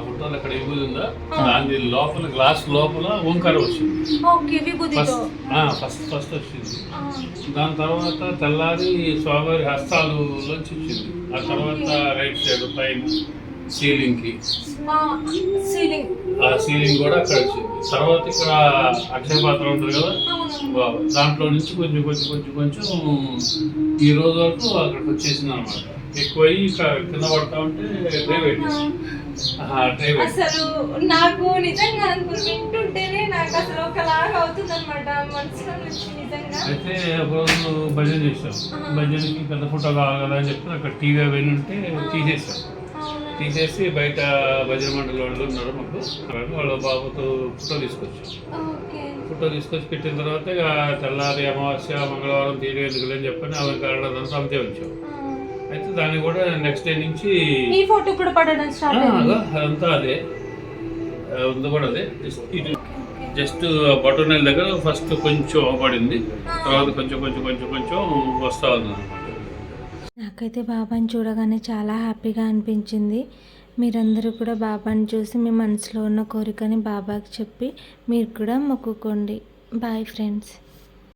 ఫోటోలో అక్కడ విభూది ఉందా, దాని లోపల గ్లాస్ లోపల ఓంకారం వచ్చింది. ఫస్ట్ వచ్చింది. దాని తర్వాత తెల్లారి స్వామివారి హస్తాలులోంచి వచ్చింది. ఆ తర్వాత రైట్ సైడ్ పైన సీలింగ్ కూడా అక్కడ వచ్చింది. తర్వాత ఇక్కడ అక్షయ పాత్ర ఉంటుంది కదా, దాంట్లో నుంచి కొంచెం కొంచెం కొంచెం కొంచెం ఈ రోజు వరకు అక్కడికి వచ్చేసింది అనమాట. ఎక్కువయ్యి కింద పడతా ఉంటే అసలు నాకు నిజంగా వింటుంటేనే నాకు అసలు ఒకలాగా అవుతుంది అనమాట మనసులో నుంచి నిజంగా. అయితే ఒక రోజు భజన చేసాం. భజనకి పెద్ద ఫోటో కావాలి కదా అని చెప్పి అక్కడ టీవీ అవన్నీ ఉంటే తీసేసి బయట భజన మండలి వాళ్ళు ఉన్నారు మాకు, వాళ్ళ బాబుతో ఫోటో తీసుకొచ్చి పెట్టిన తర్వాత ఇక తెల్లారి అమావాస్య మంగళవారం తీరు ఎందుకు అని చెప్పని అవి కారణం అంతే ఉంచాం. అయితే దాన్ని కూడా నెక్స్ట్ డే నుంచి అదంతా అదే ఉంది కూడా అదే. జస్ట్ బొటనెల దగ్గర ఫస్ట్ కొంచెం పడింది, తర్వాత కొంచెం కొంచెం కొంచెం కొంచెం వస్తూ ఉంది అనమాట. నాకైతే బాబాని చూడగానే చాలా హ్యాపీగా అనిపించింది. మీరందరూ కూడా బాబాని చూసి మీ మనసులో ఉన్న కోరికని బాబాకి చెప్పి మీరు కూడా మొక్కుకోండి. Bye friends.